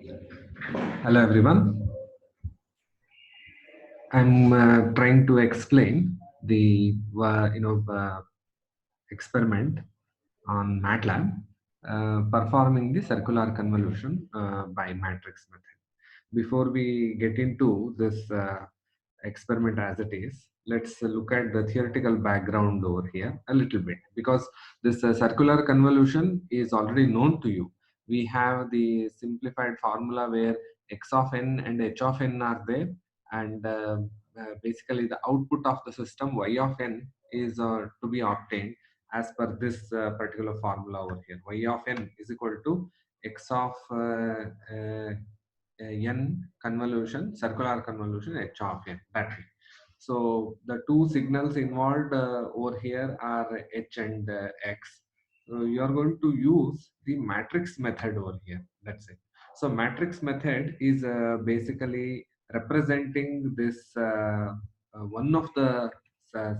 Hello everyone. I'm trying to explain the experiment on MATLAB performing the circular convolution by matrix method. Before we get into this experiment as it is, let's look at the theoretical background over here a little bit, because this circular convolution is already known to you. We have the simplified formula where x of n and h of n are there, and basically the output of the system y of n is to be obtained as per this particular formula over here. Y of n is equal to x of n convolution, circular convolution, h of n, battery. So the two signals involved over here are h and x. So you are going to use the matrix method over here. That's it. So matrix method is basically representing this one of the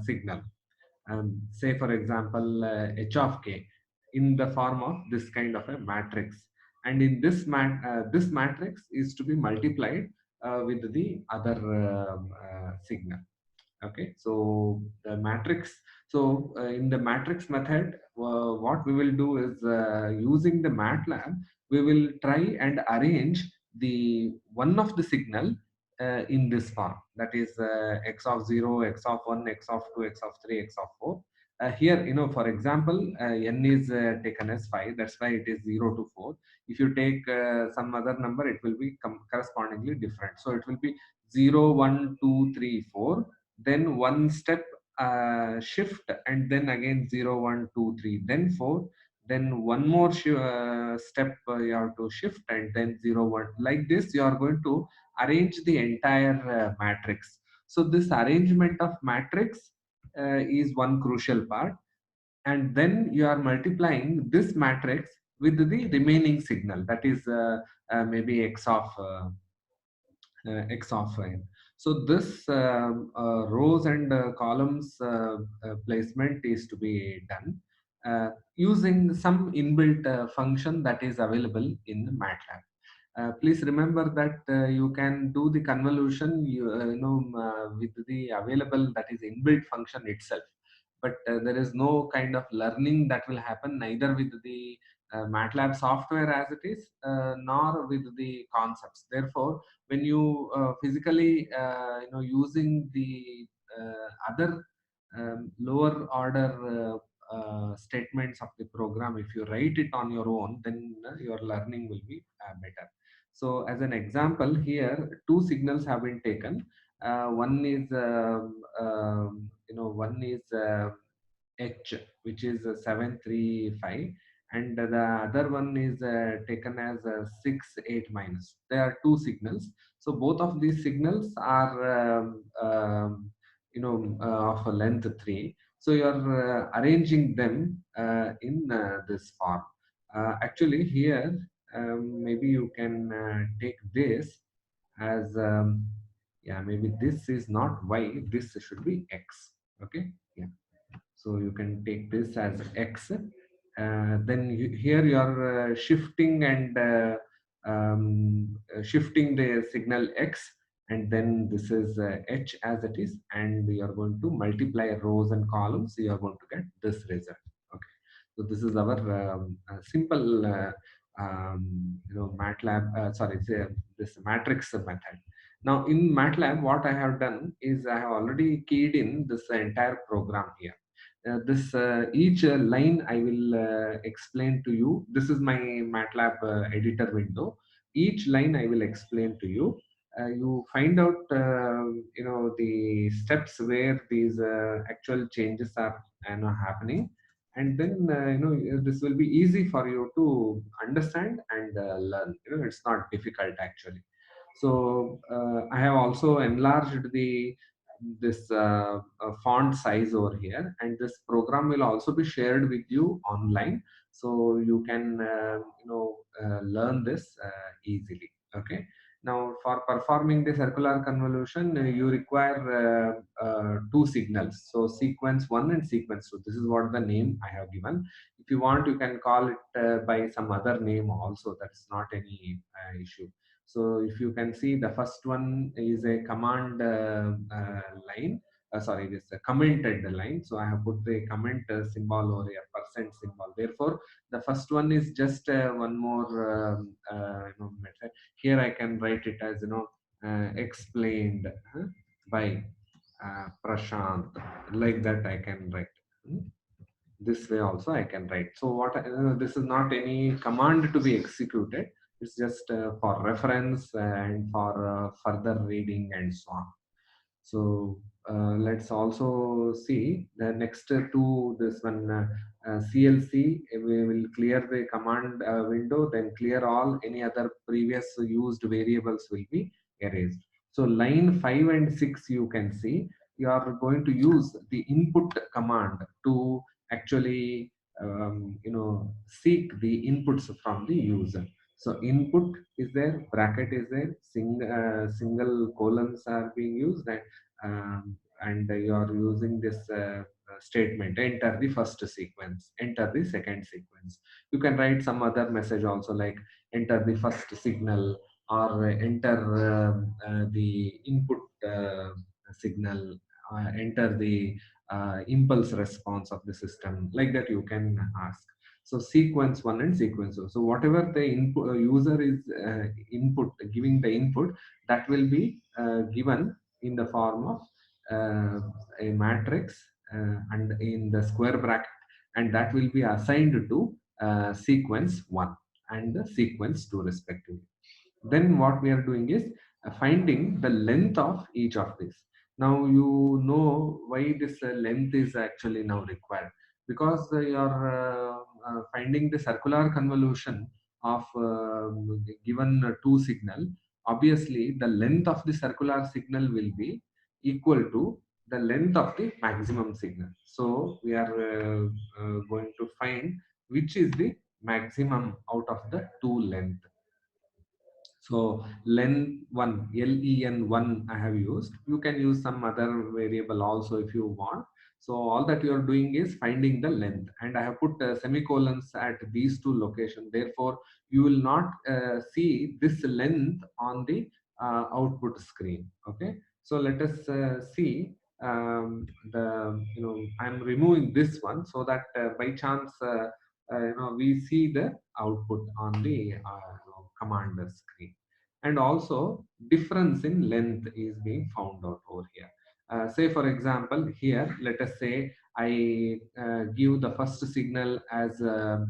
signal, say for example h of k, in the form of this kind of a matrix, and in this matrix is to be multiplied with the other signal. Okay, so the matrix, so in the matrix method, what we will do is, using the MATLAB, we will try and arrange the one of the signal in this form, that is x of 0, x of 1, x of 2, x of 3, x of 4. Here, for example, n is taken as 5, that's why it is 0 to 4. If you take some other number, it will be correspondingly different. So it will be 0, 1, 2, 3, 4, then one step shift, and then again 0, 1, 2, 3, then 4, then one more step you have to shift, and then 0, 1. Like this you are going to arrange the entire matrix. So this arrangement of matrix is one crucial part, and then you are multiplying this matrix with the remaining signal, that is maybe x of n. So this rows and columns placement is to be done using some inbuilt function that is available in MATLAB. Please remember that you can do the convolution with the available, that is inbuilt function itself, but there is no kind of learning that will happen neither with the MATLAB software as it is, nor with the concepts. Therefore, when you physically using the other lower order statements of the program, if you write it on your own, then your learning will be better. So as an example, here two signals have been taken. One is one is h, which is 735, and the other one is taken as 6, 8 minus. There are two signals, so both of these signals are of a length 3. So you are arranging them in this form. Actually here, maybe you can take this as yeah, maybe this is not y, this should be x. Okay, yeah, so you can take this as x. Then here you are shifting and shifting the signal x, and then this is h as it is, and you are going to multiply rows and columns, so you are going to get this result. Okay, so this is our simple MATLAB, this matrix method. Now in MATLAB, what I have done is I have already keyed in this entire program here. This each line I will explain to you. This is my MATLAB editor window. Each line I will explain to you. You find out the steps where these actual changes are happening, and then this will be easy for you to understand and learn. It's not difficult actually. So I have also enlarged the this font size over here, and this program will also be shared with you online, so you can learn this easily. Okay, Now, for performing the circular convolution, you require two signals. So, sequence 1 and sequence 2. This is what the name I have given. If you want, you can call it by some other name also. That's not any issue. So, if you can see, the first one is a command line. Sorry, this is a commented line. So, I have put the comment symbol or a percent symbol. Therefore, the first one is just one more method. Here I can write it as explained by Prashant, like that I can write. Hmm? This way also I can write. So this is not any command to be executed. It's just for reference and for further reading and so on. So let's also see the next to this one CLC. We will clear the command window, then clear all any other previous used variables will be erased. So line 5 and 6, you can see you are going to use the input command to actually seek the inputs from the user. So input is there, bracket is there, single colons are being used, and you are using this statement: enter the first sequence, enter the second sequence. You can write some other message also, like enter the first signal, or enter the input signal, enter the impulse response of the system, like that you can ask. So sequence 1 and sequence 2. So whatever the input user is input giving the input, that will be given in the form of a matrix and in the square bracket, and that will be assigned to sequence 1 and the sequence 2 respectively. Then what we are doing is finding the length of each of these. Now you know why this length is actually now required, because you are finding the circular convolution of given two signal. Obviously the length of the circular signal will be equal to the length of the maximum signal. So we are going to find which is the maximum out of the two length. So len1, len1 I have used. You can use some other variable also if you want. So all that you are doing is finding the length, and I have put semicolons at these two locations. Therefore, you will not see this length on the output screen. Okay. So let us see I'm removing this one so that by chance we see the output on the command screen. And also difference in length is being found out over here. Say for example, here let us say I give the first signal as a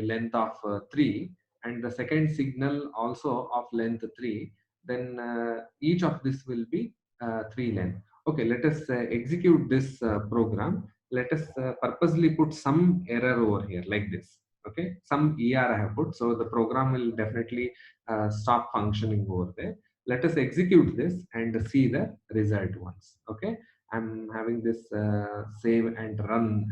length of 3, and the second signal also of length 3. Then each of this will be 3 length. Okay, let us execute this program. Let us purposely put some error over here like this. Okay, some I have put, so the program will definitely stop functioning over there. Let us execute this and see the result once. Okay, I'm having this save and run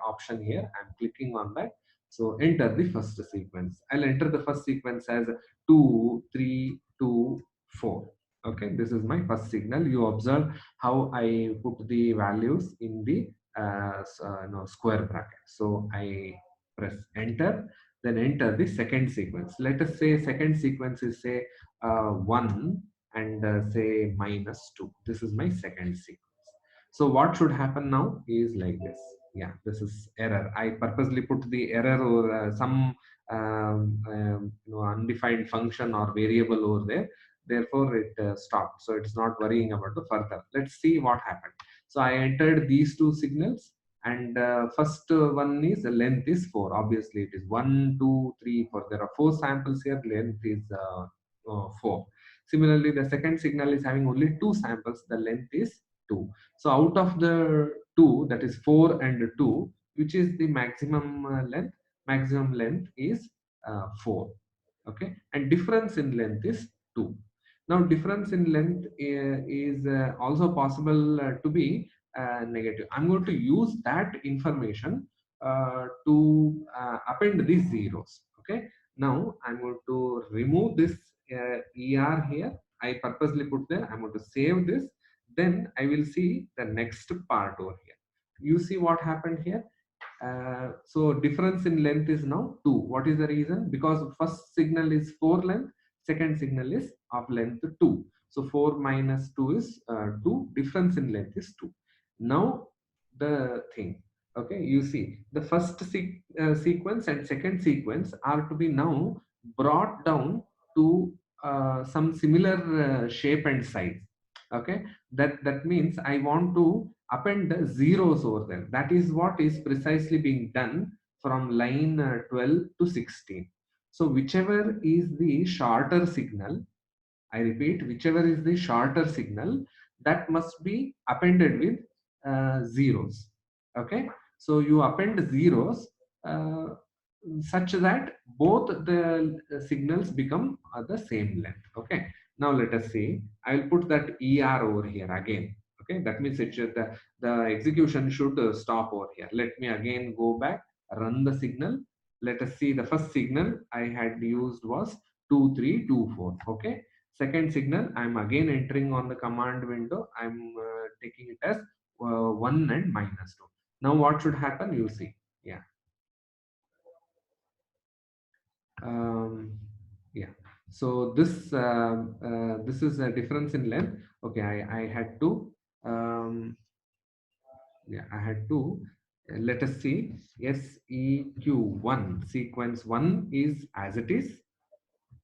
option here. I'm clicking on that. So enter the first sequence. I'll enter the first sequence as 2 3 2 4. Okay, this is my first signal. You observe how I put the values in the square bracket. So I press enter, then enter the second sequence. Let us say second sequence is say 1 and say -2. This is my second sequence. So what should happen now is like this. Yeah, this is error. I purposely put the error or some undefined function or variable over there. Therefore it stopped. So it's not worrying about the further. Let's see what happened. So I entered these two signals, and first one is the length is 4. Obviously it is 1 2 3 4. There are 4 samples here. Length is 4. Similarly, the second signal is having only 2 samples. The length is 2. So out of the 2, that is 4 and 2, which is the maximum length? Maximum length is 4. Okay, and difference in length is 2. Now difference in length is also possible to be negative. I'm going to use that information to append these zeros. Okay, now I'm going to remove this ER here. I purposely put there. I'm going to save this. Then I will see the next part over here. You see what happened here? So difference in length is now 2. What is the reason? Because first signal is 4 length, second signal is of length 2. So 4 minus 2 is 2. Difference in length is 2. Now the thing, okay, you see the first sequence and second sequence are to be now brought down to some similar shape and size. Okay, that means I want to append the zeros over there. That is what is precisely being done from line 12 to 16. So whichever is the shorter signal, I repeat, whichever is the shorter signal, that must be appended with zeros. Okay, so you append zeros uh, such that both the signals become the same length. Okay, now let us see. I will put that ER over here again. Okay, that means it should, the execution should stop over here. Let me again go back, run the signal. Let us see, the first signal I had used was 2324. Okay, second signal I'm again entering on the command window. I'm taking it as 1 and minus 2. Now what should happen? You see, yeah. um, yeah, so this is a difference in length. Okay, I had to yeah, I had to let us see. SEQ1 sequence 1 is as it is.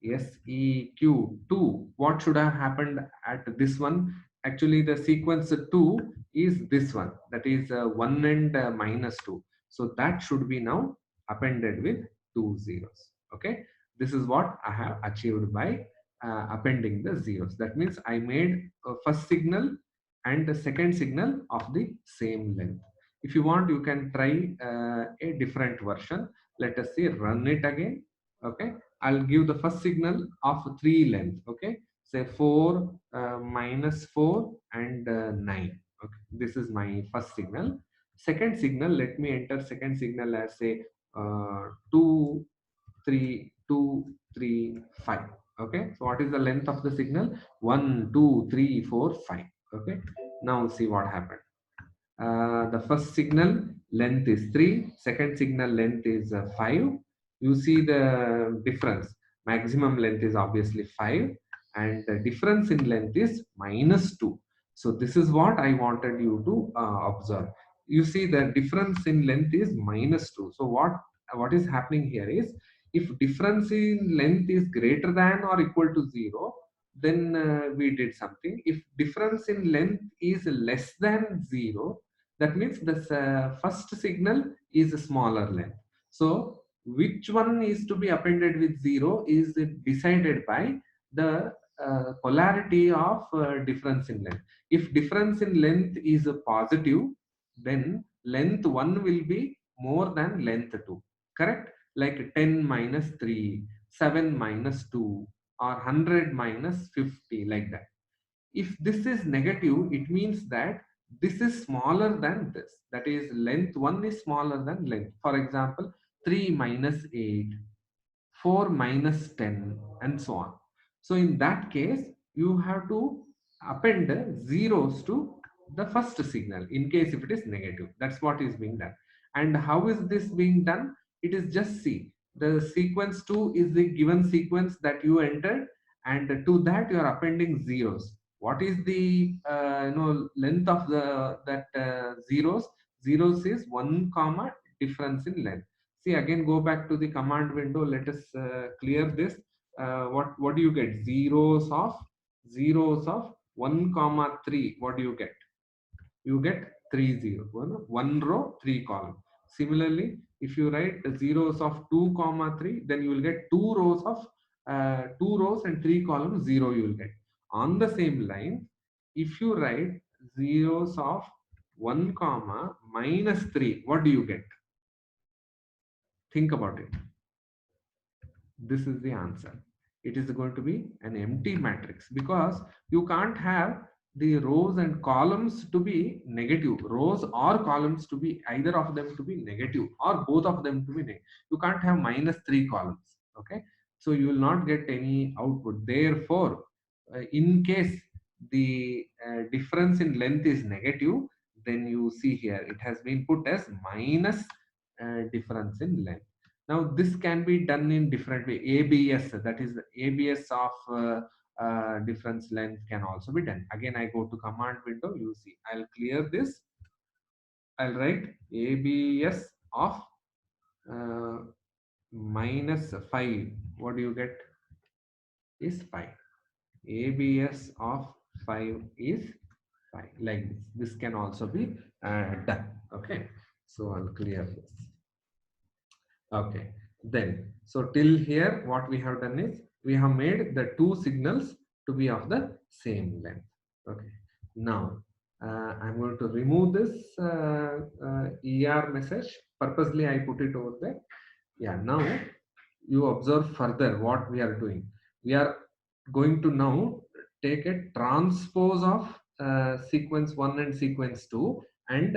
SEQ2, what should have happened at this one? Actually, the sequence 2 is this one, that is 1 and minus 2. So that should be now appended with 2 zeros. Okay, this is what I have achieved by appending the zeros. That means I made a first signal and the second signal of the same length. If you want, you can try a different version. Let us see, run it again. Okay, I'll give the first signal of 3 length. Okay, say 4 minus 4 and 9. Okay, this is my first signal. Second signal, let me enter second signal as say 2 3 2 3 5. Okay, so what is the length of the signal? 1 2 3 4 5. Okay, now see what happened. The first signal length is 3, second signal length is 5. You see the difference. Maximum length is obviously 5 and the difference in length is minus 2. So this is what I wanted you to observe. You see the difference in length is minus 2. So what is happening here is, if difference in length is greater than or equal to 0, then we did something. If difference in length is less than 0, that means the first signal is a smaller length. So which one is to be appended with 0 is decided by the polarity of difference in length. If difference in length is positive, then length 1 will be more than length 2. Correct? Like 10 minus 3, 7 minus 2, or 100 minus 50, like that. If this is negative, it means that this is smaller than this. That is, length 1 is smaller than length. For example, 3 minus 8, 4 minus 10, and so on. So in that case, you have to append zeros to the first signal in case if it is negative. That's what is being done. And how is this being done? It is just see, the sequence 2 is the given sequence that you entered, and to that you are appending zeros. What is the length of the that zeros? Zeros is 1 comma difference in length. See, again, go back to the command window. Let us clear this. What do you get? Zeros of 1 comma 3. What do you get? You get 3 zeros. One row, 3 column. Similarly, if you write zeros of 2 comma 3, then you will get 2 rows and 3 columns, 0 you will get. On the same line, if you write zeros of 1 comma minus 3, what do you get? Think about it. This is the answer. It is going to be an empty matrix, because you can't have the rows and columns to be negative. Rows or columns to be, either of them to be negative, or both of them to be negative. You can't have minus 3 columns. Okay, so you will not get any output. Therefore, in case the difference in length is negative, then you see here it has been put as minus difference in length. Now this can be done in different way. ABS, that is ABS of difference length, can also be done. Again, I go to command window. You see, I'll clear this. I'll write ABS of uh, minus 5. What do you get? Is 5. ABS of 5 is 5. Like this. This can also be done. Okay. So I'll clear this. Okay. Then, so till here, what we have done is we have made the two signals to be of the same length. Okay. Now, I'm going to remove this ER message. Purposely, I put it over there. Yeah. Now, you observe further what we are doing. We are going to now take a transpose of sequence 1 and sequence 2, and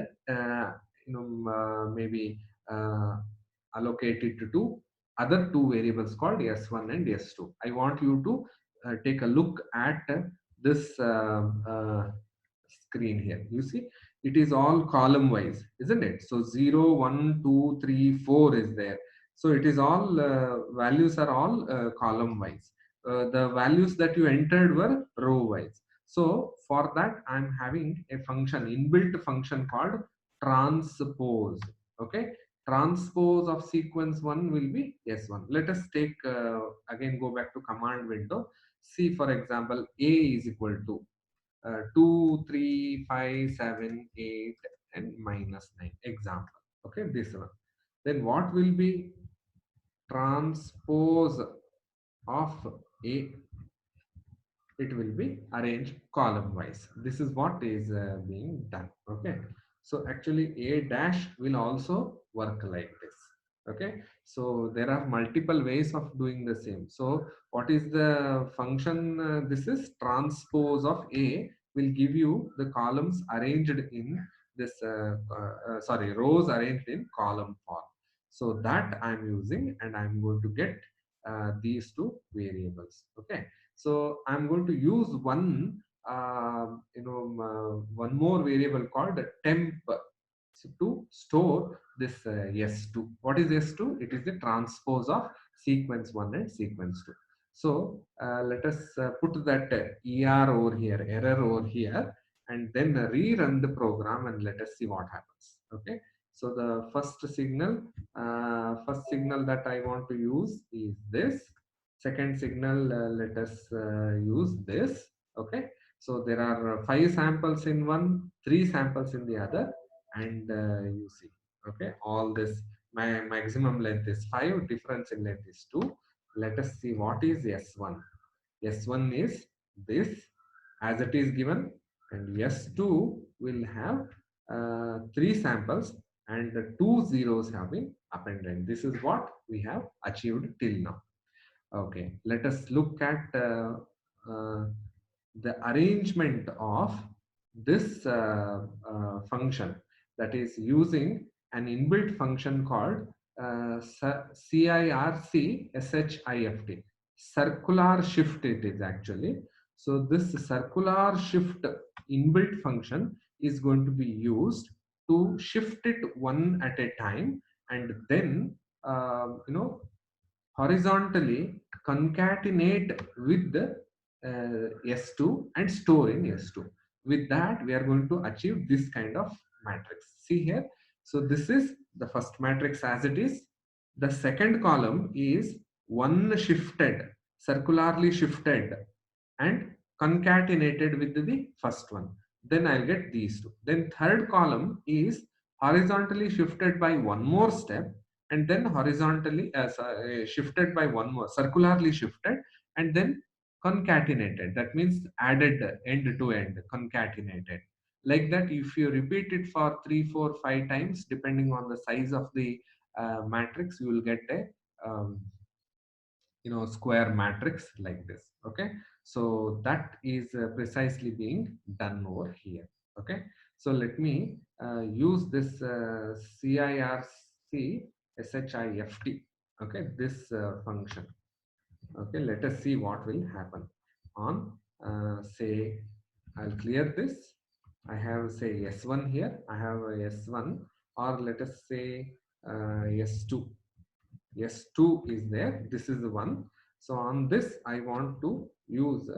maybe uh, allocate it to other two variables called s1 and s2. I want you to take a look at this screen here. You see, it is all column wise, isn't it? So 0, 1, 2, 3, 4 is there. So it is all values are all column wise. The values that you entered were row wise. So for that, I'm having a function, inbuilt function called transpose. Okay, transpose of sequence 1 will be s1. Let us take again, go back to command window. See, for example, a is equal to 2, 3, 5, 7, 8, and minus 9. Example. Okay, this one. Then what will be transpose of A? It will be arranged column wise. This is what is being done. Okay, so actually A dash will also work like this. Okay, so there are multiple ways of doing the same. So what is the function? This is transpose of A will give you the columns arranged in this sorry, rows arranged in column form. So that I'm using, and I'm going to get these two variables. Okay, so I'm going to use one more variable called temp, so to store this s2. What is s2? It is the transpose of sequence 1 and sequence 2. So let us put that er over here, error over here, and then rerun the program, and let us see what happens. Okay, so the first signal that I want to use is this. Second signal, let us use this. Okay, so there are 5 samples in one, 3 samples in the other, and you see, okay, all this, my maximum length is 5, difference in length is 2. Let us see what is s1. S1 is this, as it is given, and S2 will have 3 samples, and the 2 zeros have been appended. This is what we have achieved till now. Okay, let us look at uh, the arrangement of this function, that is using an inbuilt function called CIRC circular shift it is actually. So this circular shift inbuilt function is going to be used to shift it one at a time, and then horizontally concatenate with the S2 and store in S2. With that, we are going to achieve this kind of matrix. See here. So this is the first matrix as it is. The second column is one shifted, circularly shifted, and concatenated with the first one. Then I'll get these two. Then third column is horizontally shifted by one more step, and then horizontally shifted by one more, circularly shifted, and then concatenated. That means added end to end, concatenated. Like that, if you repeat it for 3, 4, 5 times, depending on the size of the matrix, you will get a square matrix like this. Okay, so that is precisely being done over here. Okay, so let me use this CIRC SHIFT. Okay, this function. Okay, let us see what will happen on say I'll clear this. I have say S1 here. I have a S1, or let us say S2. S2 is there. This is the one. So on this, I want to use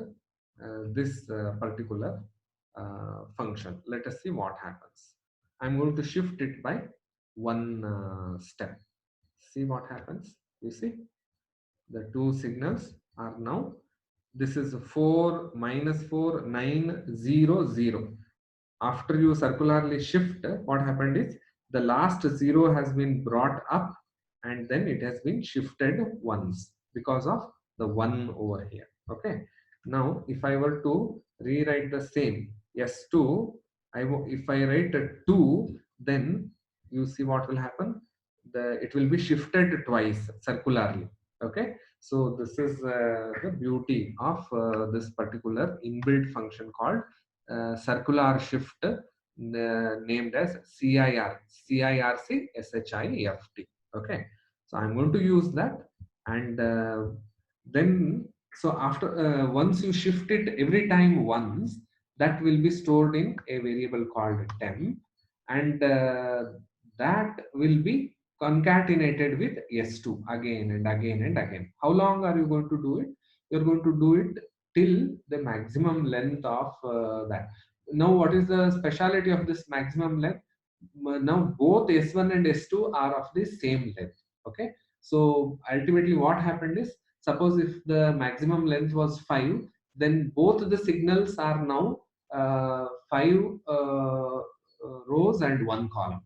this particular function. Let us see what happens. I'm going to shift it by one step. See what happens. You see, the two signals are now. This is 4 minus 4 9 0 0. After you circularly shift, what happened is the last zero has been brought up and then it has been shifted once because of the one over here. Okay. Now, if I were to rewrite the same S2, if I write a 2, then you see what will happen. It will be shifted twice circularly. Okay. So this is the beauty of this particular inbuilt function called circular shift, named as CIRC Okay, so I'm going to use that, and then so after once you shift it every time once, that will be stored in a variable called temp, and that will be concatenated with S2 again and again and again. How long are you going to do it? You're going to do it till the maximum length of that. Now, what is the speciality of this maximum length? Now, both S1 and S2 are of the same length. Okay. So, ultimately, what happened is, suppose if the maximum length was 5, then both the signals are now 5 rows and 1 column.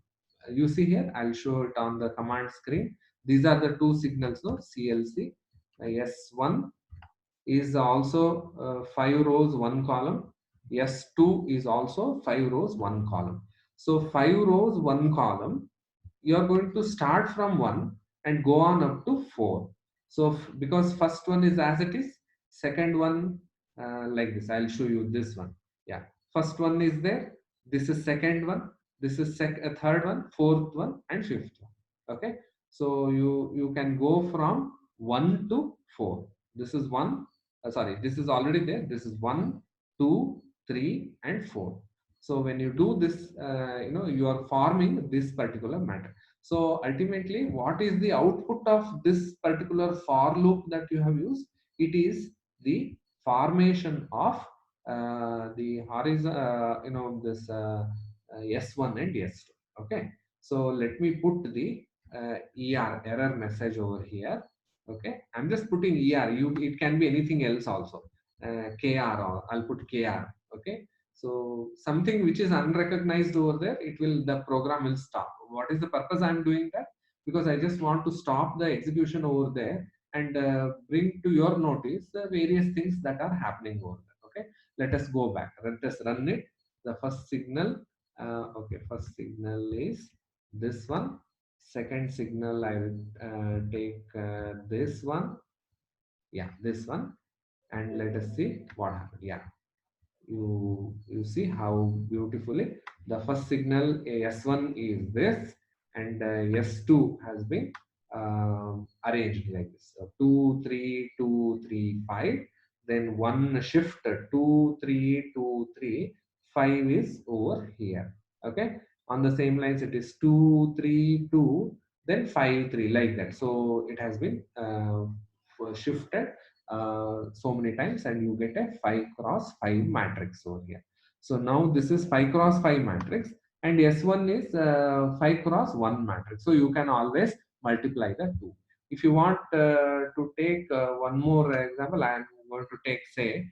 You see here, I'll show it on the command screen. These are the two signals, no? CLC. S1 is also 5 rows, 1 column. S2 is also 5 rows, 1 column. So 5 rows, 1 column, you are going to start from 1 and go on up to 4. So because first one is as it is, second one like this. I'll show you this one. Yeah, first one is there. This is second one. This is third one, fourth one, and fifth one. Okay, so you can go from 1 to 4. This is one. Sorry, this is already there. This is 1, 2, 3, and 4. So when you do this, you are forming this particular matrix. So ultimately, what is the output of this particular for loop that you have used? It is the formation of the horizon, this S1 and S2. Okay. So let me put the error message over here. Okay. I'm just putting ER. It can be anything else also. KR, or I'll put KR. Okay. So something which is unrecognized over there, the program will stop. What is the purpose I'm doing that? Because I just want to stop the execution over there and bring to your notice the various things that are happening over there. Okay, let us go back. Let us run it. The first signal, okay, first signal is this one. Second signal, I will take this one. Yeah, this one, and let us see what happened. Yeah, you see how beautifully the first signal S1 is this, and S2 has been arranged like this. So 2 3 2 3 5, then one shift 2 3 2 3 5 is over here. Okay, on the same lines it is 2 3 2, then 5 3, like that. So it has been shifted so many times, and you get a 5 cross 5 matrix over here. So now this is 5 cross 5 matrix, and S1 is 5 cross 1 matrix. So you can always multiply the two. If you want to take one more example, I am going to take, say,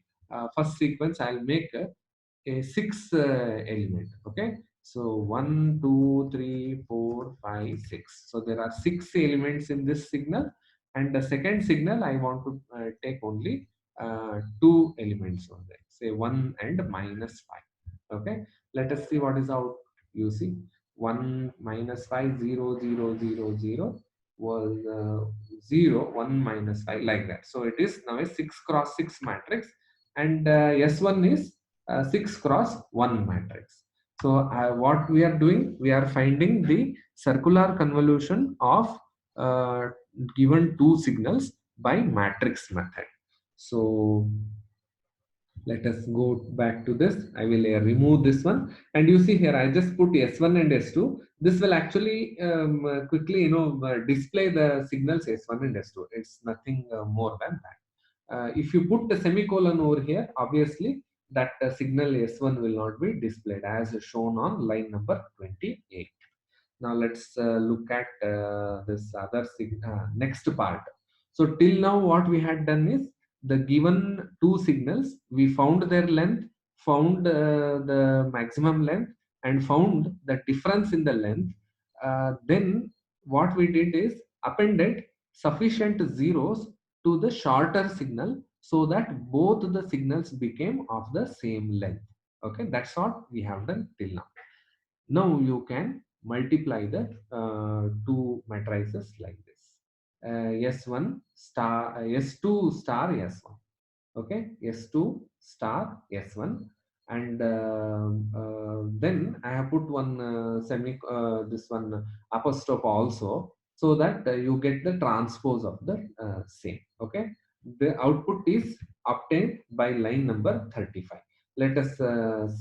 first sequence. I'll make a 6 element. Okay, so 1 2 3 4 5 6. So there are 6 elements in this signal, and the second signal I want to take only 2 elements on there, say 1 and -5. Okay, let us see what is out. You see 1 -5 0 0 0 0 was 0 1 -5, like that. So it is now a 6 cross 6 matrix, and S1 is 6 cross 1 matrix. So what we are doing, we are finding the circular convolution of given two signals by matrix method. So let us go back to this. I will remove this one, and you see here I just put S1 and S2. This will actually quickly display the signals S1 and S2. It's nothing more than that. If you put the semicolon over here, obviously that signal S1 will not be displayed as shown on line number 28. Now let's look at this other next part. So till now what we had done is, the given two signals, we found their length, found the maximum length, and found the difference in the length. Then what we did is appended sufficient zeros to the shorter signal so that both the signals became of the same length. Okay, that's what we have done till now. Now you can multiply the two matrices like this. S1 star, S2 star S1. Okay, S2 star S1, and then I have put one this one apostrophe also, so that you get the transpose of the same. Okay, the output is obtained by line number 35. Let us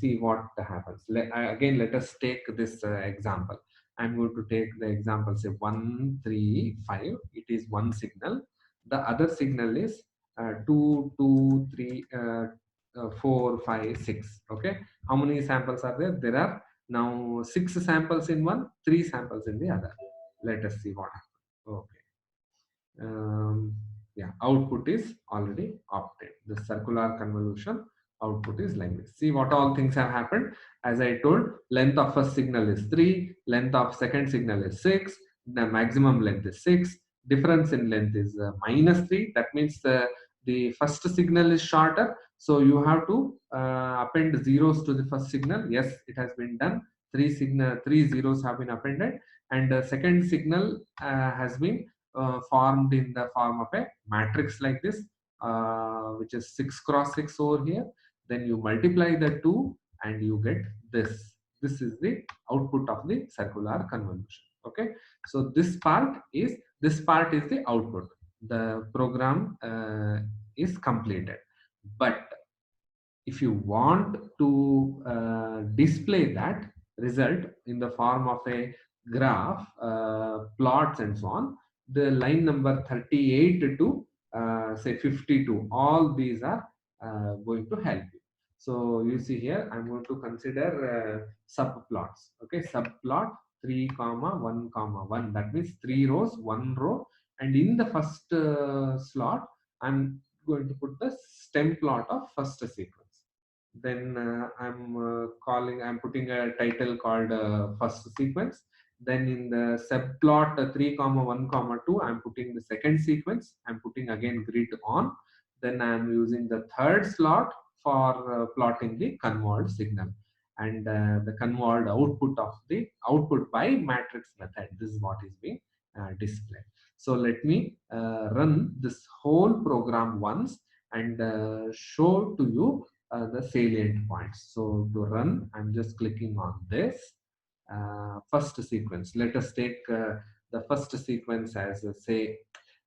see what happens. Again, let us take this example. I'm going to take the example, say 1 3 5. It is one signal. The other signal is 2 2 3 4 5 6. Okay, how many samples are there? There are now 6 samples in one, 3 samples in the other. Let us see what happens. Okay. Yeah, output is already obtained. The circular convolution output is like this. See what all things have happened. As I told, length of first signal is 3, length of second signal is 6, the maximum length is 6, difference in length is -3. That means the first signal is shorter, so you have to append zeros to the first signal. Yes, it has been done. Three zeros have been appended, and the second signal has been formed in the form of a matrix like this, which is 6 cross 6 over here. Then you multiply the two and you get this. This is the output of the circular convolution. Okay, so this part is the output. The program is completed. But if you want to display that result in the form of a graph, plots and so on, the line number 38 to say 52, all these are going to help you. So you see here, I'm going to consider subplots. Okay, subplot 3 comma 1 comma 1, that means 3 rows, 1 row, and in the first slot I'm going to put the stem plot of first sequence. Then I'm putting a title called first sequence. Then in the subplot 3 comma 1 comma 2, I'm putting the second sequence. I'm putting again grid on. Then I'm using the third slot for plotting the convolved signal, and the convolved output of the output by matrix method. This is what is being displayed. So let me run this whole program once and show to you the salient points. So to run, I'm just clicking on this first sequence. Let us take the first sequence as say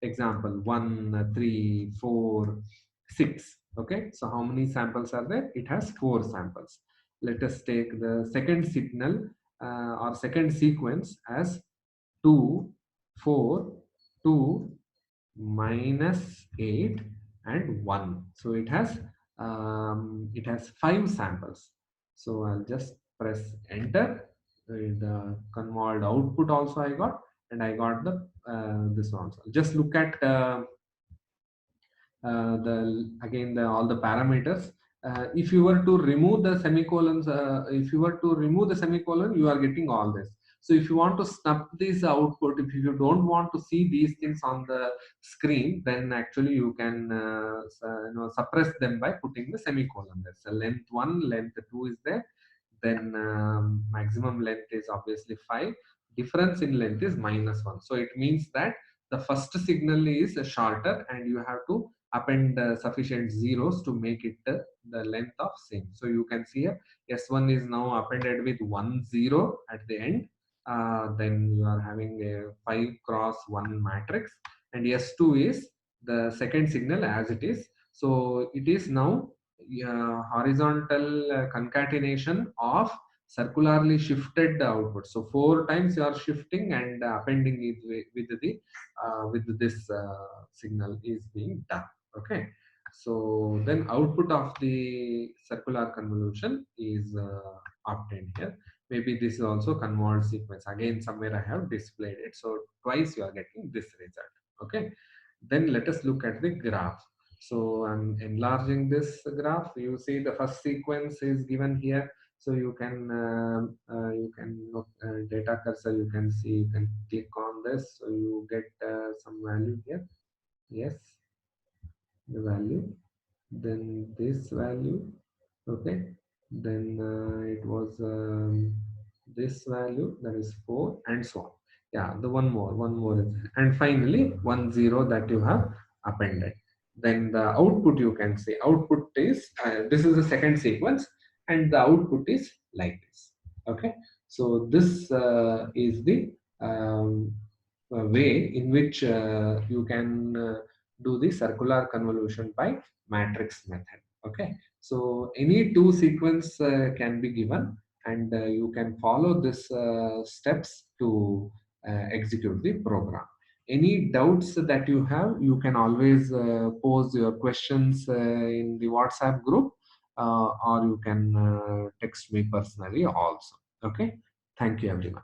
example 1 3 4 6. Okay, so how many samples are there? It has 4 samples. Let us take the second signal or second sequence as 2 4 2 -8 and 1. So it has 5 samples. So I'll just press enter. The convolved output also I got, and I got the this one also. Just look at all the parameters. If you were to remove the semicolons, if you were to remove the semicolon, you are getting all this. So if you want to snap this output, if you don't want to see these things on the screen, then actually you can suppress them by putting the semicolon. There's a length 1, length 2 is there. Then maximum length is obviously 5. Difference in length is -1. So it means that the first signal is shorter, and you have to append sufficient zeros to make it the length of same. So you can see here S1 is now appended with 1 0 at the end. Then you are having a 5 cross 1 matrix, and S2 is the second signal as it is. So it is now horizontal concatenation of circularly shifted output. So 4 times you are shifting and appending it with this signal is being done. Okay. So then output of the circular convolution is obtained here. Maybe this is also convolved sequence. Again, somewhere I have displayed it. So twice you are getting this result. Okay. Then let us look at the graph. So I'm enlarging this graph. You see the first sequence is given here. So you can look data cursor. You can see, you can click on this. So you get some value here. Yes, the value. Then this value. Okay. Then it was this value, that is 4, and so on. Yeah, the one more is, and finally 1 0 that you have appended. Then the output, you can say output is this is the second sequence, and the output is like this. Okay. So this is the way in which you can do the circular convolution by matrix method. Okay. So any two sequence can be given, and you can follow this steps to execute the program. Any doubts that you have, you can always pose your questions in the WhatsApp group, or you can text me personally also. Okay. Thank you, everyone.